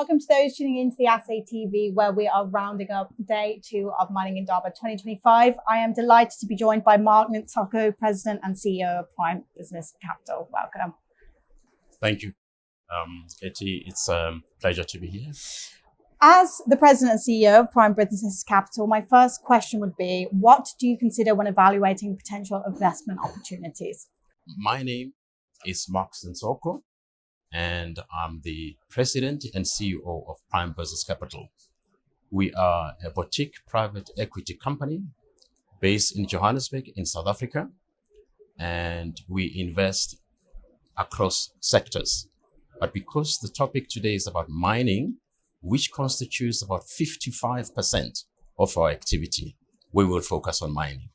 Welcome to those tuning into the Assay TV, where we are rounding up day 2 of Mining in Indaba 2025. I am delighted to be joined by Marks Ntsoko, President and CEO of Prime Business Capital. Welcome. Thank you, Katie. It's a pleasure to be here. As the President and CEO of Prime Business Capital, my first question would be, what do you consider when evaluating potential investment opportunities? My name is Marks Ntsoko, and I'm the President and CEO of Prime Business Capital. We are a boutique private equity company based in Johannesburg in South Africa, and we invest across sectors. But because the topic today is about mining, which constitutes about 55% of our activity, we will focus on mining.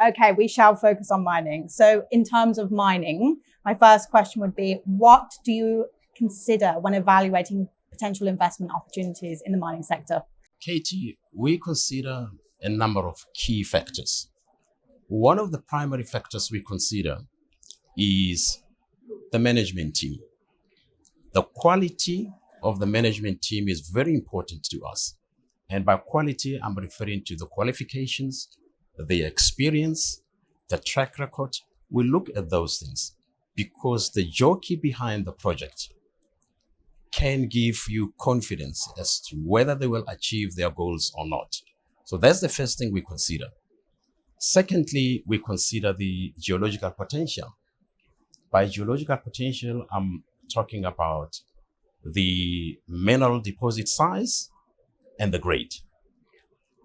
Okay, we shall focus on mining. So in terms of mining, my first question would be, what do you consider when evaluating potential investment opportunities in the mining sector? Katie, we consider a number of key factors. One of the primary factors we consider is the management team. The quality of the management team is very important to us. And by quality, I'm referring to the qualifications, the experience, the track record. We look at those things because the jockey behind the project can give you confidence as to whether they will achieve their goals or not. So that's the first thing we consider. Secondly, we consider the geological potential. By geological potential, I'm talking about the mineral deposit size and the grade.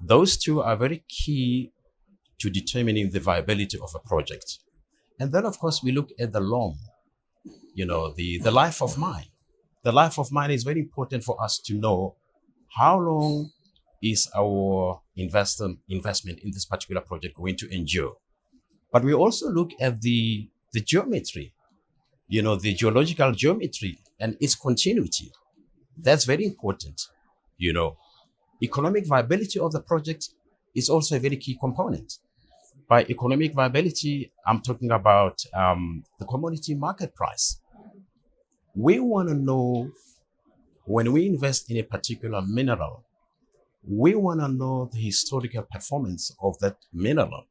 Those two are very key to determining the viability of a project. And then, of course, we look at the the life of mine. The life of mine is very important for us to know how long is our investment in this particular project going to endure. But we also look at the geometry, the geological geometry and its continuity. That's very important. Economic viability of the project is also a very key component. By economic viability, I'm talking about the commodity market price. We want to know, when we invest in a particular mineral, we want to know the historical performance of that mineral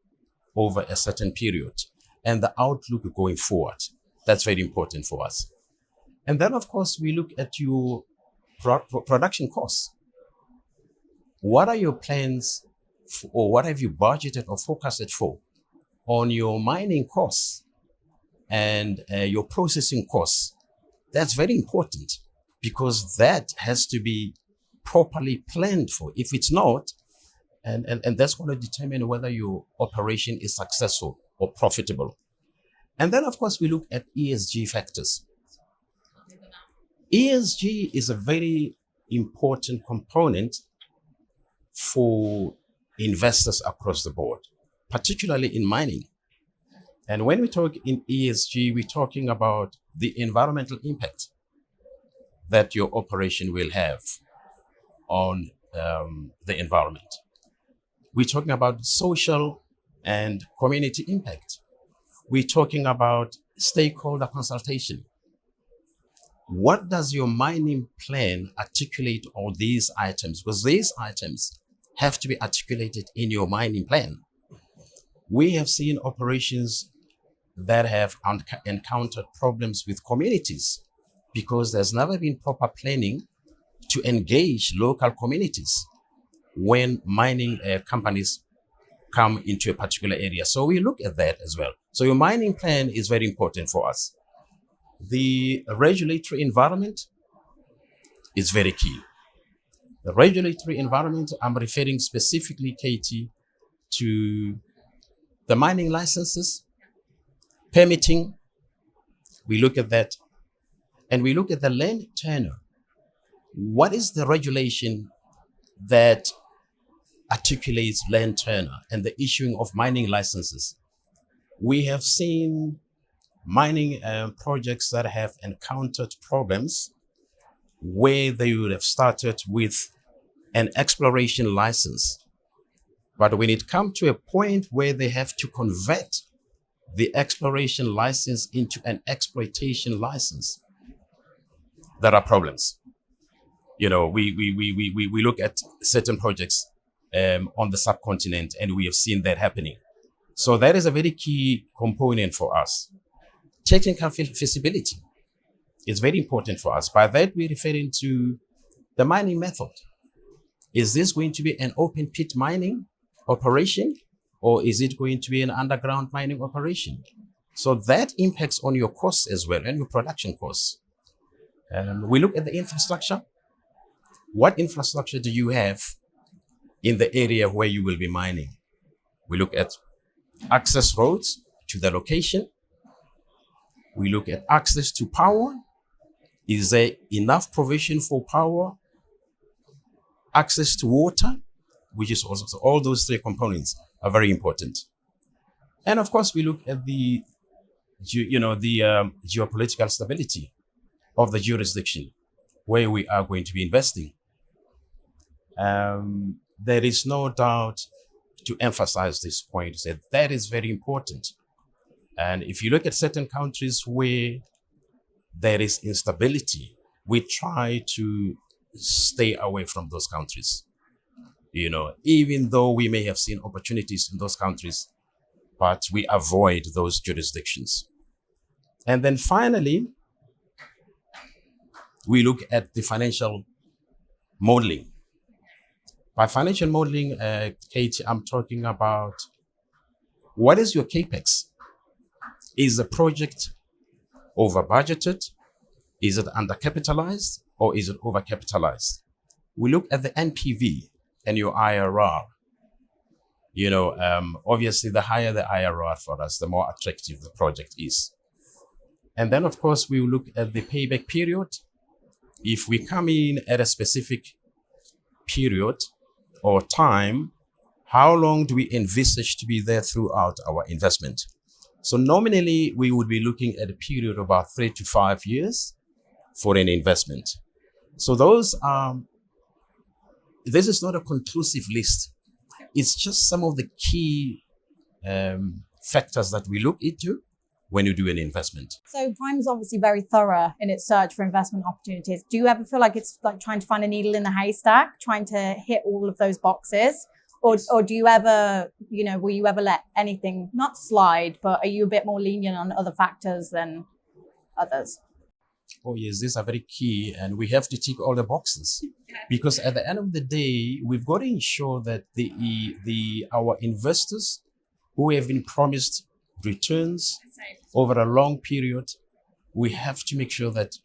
over a certain period and the outlook going forward. That's very important for us. And then, of course, we look at your production costs. What are your plans or what have you budgeted or forecasted for on your mining costs and your processing costs? That's very important because that has to be properly planned for. If it's not, and that's going to determine whether your operation is successful or profitable. And then, of course, we look at ESG factors. ESG is a very important component for investors across the board, particularly in mining. And when we talk in ESG, we're talking about the environmental impact that your operation will have on the environment. We're talking about social and community impact. We're talking about stakeholder consultation. What does your mining plan articulate all these items? Because these items have to be articulated in your mining plan. We have seen operations that have encountered problems with communities because there's never been proper planning to engage local communities when mining companies come into a particular area. So we look at that as well. So your mining plan is very important for us. The regulatory environment is very key. The regulatory environment, I'm referring specifically, Katie, to the mining licenses, permitting. We look at that. And we look at the land tenure. What is the regulation that articulates land tenure and the issuing of mining licenses? We have seen mining projects that have encountered problems where they would have started with an exploration license. But when it comes to a point where they have to convert the exploration license into an exploitation license, there are problems. We look at certain projects on the subcontinent, and we have seen that happening. So that is a very key component for us. Technical feasibility is very important for us. By that, we're referring to the mining method. Is this going to be an open pit mining operation, or is it going to be an underground mining operation? So that impacts on your costs as well and your production costs. We look at the infrastructure. What infrastructure do you have in the area where you will be mining? We look at access roads to the location. We look at access to power. Is there enough provision for power? Access to water, which is also, so all those three components are very important. And of course, we look at the geopolitical stability of the jurisdiction where we are going to be investing. There is no doubt to emphasize this point, that is very important. And if you look at certain countries where there is instability, we try to stay away from those countries. Even though we may have seen opportunities in those countries, but we avoid those jurisdictions. And then finally, we look at the financial modeling. By financial modeling, Katie, I'm talking about what is your capex? Is the project over budgeted? Is it undercapitalized, or is it overcapitalized? We look at the NPV and your IRR. Obviously, the higher the IRR for us, the more attractive the project is. And then, of course, we will look at the payback period. If we come in at a specific period or time, how long do we envisage to be there throughout our investment? So nominally, we would be looking at a period of about 3 to 5 years for an investment. So this is not a conclusive list. It's just some of the key factors that we look into when you do an investment. So Prime's obviously very thorough in its search for investment opportunities. Do you ever feel like it's like trying to find a needle in the haystack, trying to hit all of those boxes? Or do you ever, will you ever let anything not slide, but are you a bit more lenient on other factors than others? Oh yes, these are very key, and we have to tick all the boxes, because at the end of the day, we've got to ensure that our investors who have been promised returns over a long period, we have to make sure that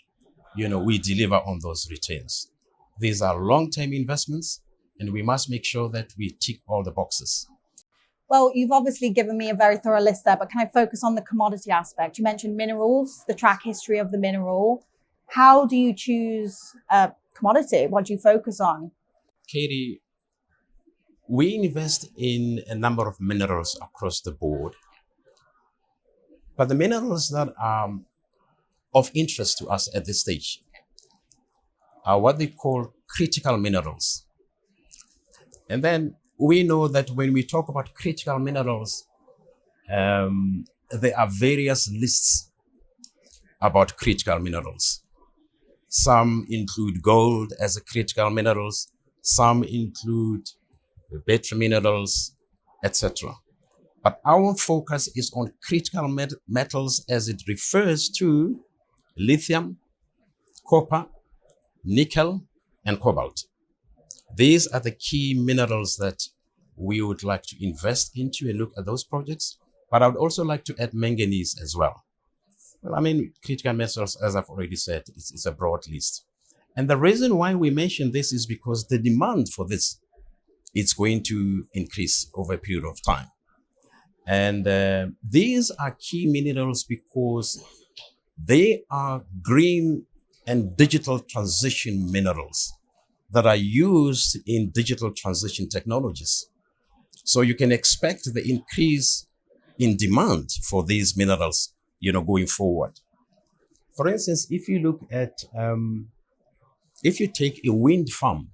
we deliver on those returns. These are long-term investments, and we must make sure that we tick all the boxes. Well, you've obviously given me a very thorough list there, but can I focus on the commodity aspect? You mentioned minerals, the track history of the mineral. How do you choose a commodity? What do you focus on? Katie, we invest in a number of minerals across the board, but the minerals that are of interest to us at this stage are what they call critical minerals. And then we know that when we talk about critical minerals, there are various lists about critical minerals. Some include gold as a critical minerals, some include battery minerals, etc. But our focus is on critical metals as it refers to lithium, copper, nickel, and cobalt. These are the key minerals that we would like to invest into and look at those projects. But I would also like to add manganese as well. Well, critical metals, as I've already said, it's a broad list. And the reason why we mention this is because the demand for this is going to increase over a period of time. And these are key minerals because they are green and digital transition minerals that are used in digital transition technologies. So you can expect the increase in demand for these minerals, going forward. For instance, if you look at, if you take a wind farm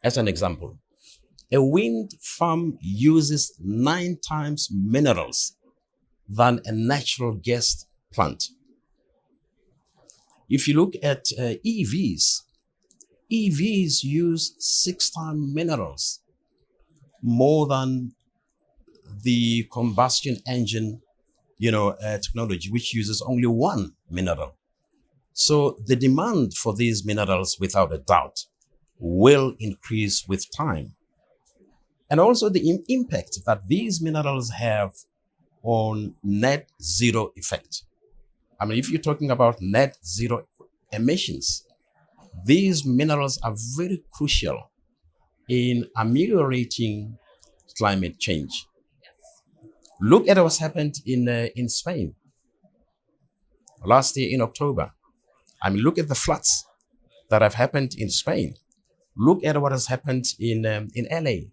as an example, a wind farm uses 9 times minerals than a natural gas plant. If you look at EVs, EVs use 6 times minerals more than the combustion engine, technology, which uses only 1 mineral. So the demand for these minerals, without a doubt, will increase with time. And also the impact that these minerals have on net zero effect. I mean, if you're talking about net zero emissions, these minerals are very crucial in ameliorating climate change. Look at what's happened in Spain last year in October. I mean, look at the floods that have happened in Spain. Look at what has happened in LA.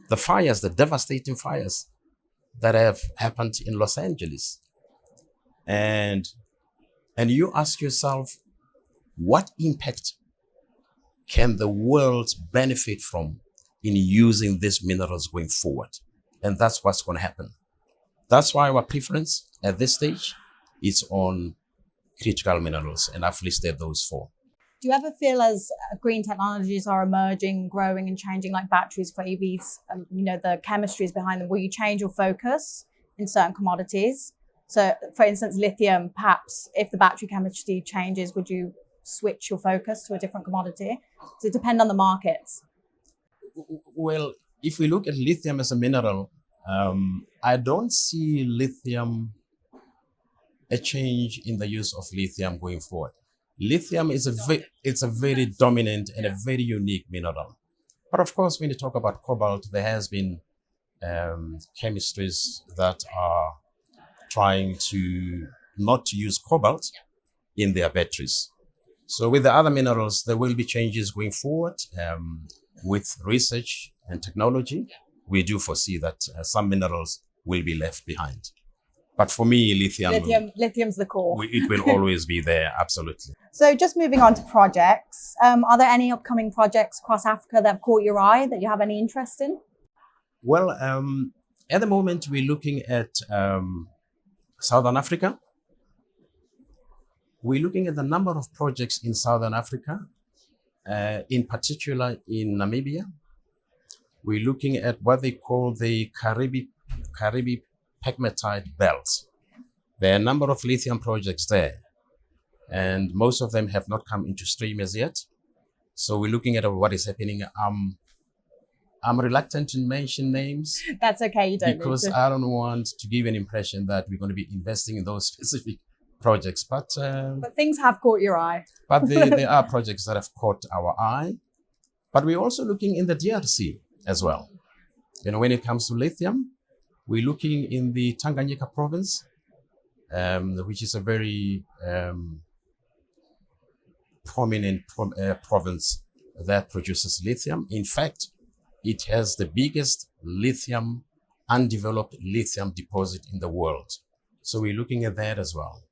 The fires, the devastating fires that have happened in Los Angeles. And you ask yourself, what impact can the world benefit from in using these minerals going forward? And that's what's going to happen. That's why our preference at this stage is on critical minerals, and I've listed those 4. Do you ever feel as green technologies are emerging, growing and changing, like batteries for EVs, the chemistries behind them, will you change your focus in certain commodities? So for instance, lithium, perhaps if the battery chemistry changes, would you switch your focus to a different commodity? Does it depend on the markets? Well, if we look at lithium as a mineral, I don't see lithium, a change in the use of lithium going forward. Lithium is it's a very dominant and a very unique mineral. But of course, when you talk about cobalt, there has been chemistries that are trying to not to use cobalt in their batteries. So with the other minerals, there will be changes going forward. With research and technology, we do foresee that some minerals will be left behind. But for me, lithium's the core. It will always be there, absolutely. So just moving on to projects, are there any upcoming projects across Africa that have caught your eye that you have any interest in? Well, at the moment, we're looking at Southern Africa. We're looking at the number of projects in Southern Africa, in particular in Namibia. We're looking at what they call the Caribbean pegmatite belt. There are a number of lithium projects there, and most of them have not come into stream as yet. So we're looking at what is happening. I'm reluctant to mention names. That's okay, you don't because I don't want to give an impression that we're going to be investing in those specific projects. But things have caught your eye. But there are projects that have caught our eye. But we're also looking in the DRC as well. When it comes to lithium, we're looking in the Tanganyika province, which is a very prominent province that produces lithium. In fact, it has the biggest undeveloped lithium deposit in the world. So we're looking at that as well.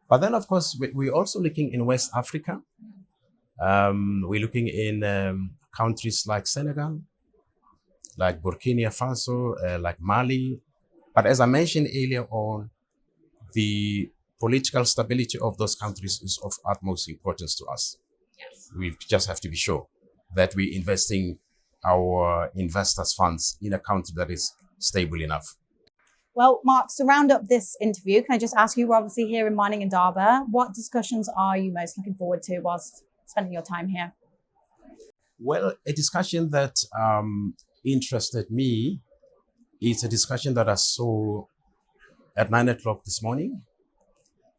But then, of course, we're also looking in West Africa. We're looking in countries like Senegal, like Burkina Faso, like Mali. But as I mentioned earlier on, the political stability of those countries is of utmost importance to us. Yes. We just have to be sure that we're investing our investors' funds in a country that is stable enough. Well, Marks, to round up this interview, can I just ask you, we're obviously here in Mining Indaba, what discussions are you most looking forward to whilst spending your time here? Well, a discussion that interested me is a discussion that I saw at 9 o'clock this morning.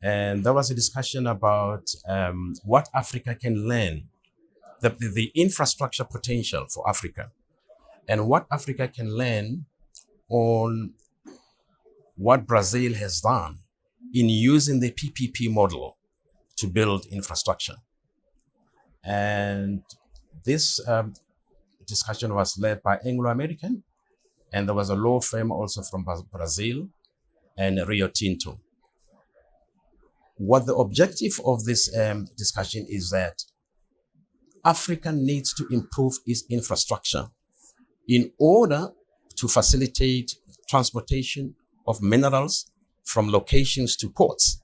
And there was a discussion about what Africa can learn, the infrastructure potential for Africa, and what Africa can learn on what Brazil has done in using the PPP model to build infrastructure. And this discussion was led by Anglo-American, and there was a law firm also from Brazil and Rio Tinto. What the objective of this discussion is that Africa needs to improve its infrastructure in order to facilitate transportation of minerals from locations to ports.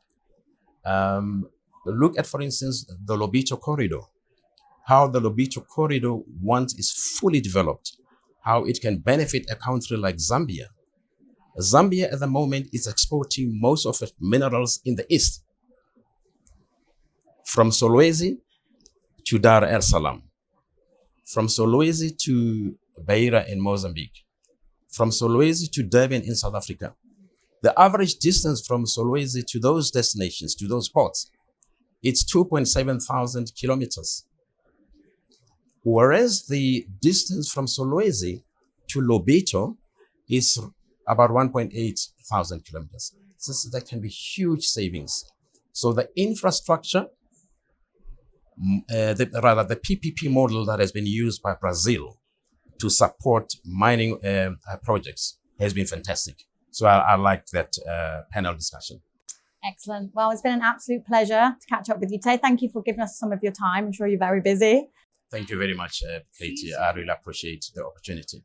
Look at, for instance, the Lobito corridor. how the Lobito corridor, once is fully developed, how it can benefit a country like Zambia. Zambia at the moment is exporting most of its minerals in the east, from Solwezi to Dar es Salaam, from Solwezi to Beira in Mozambique, from Solwezi to Durban in South Africa. The average distance from Solwezi to those destinations, to those ports, it's 2,700 kilometers. Whereas the distance from Solwezi to Lobito is about 1,800 kilometers. So that can be huge savings. So the infrastructure, the PPP model that has been used by Brazil to support mining projects has been fantastic. So I like that panel discussion. Excellent. Well, it's been an absolute pleasure to catch up with you today. Thank you for giving us some of your time. I'm sure you're very busy. Thank you very much, Katie. I really appreciate the opportunity.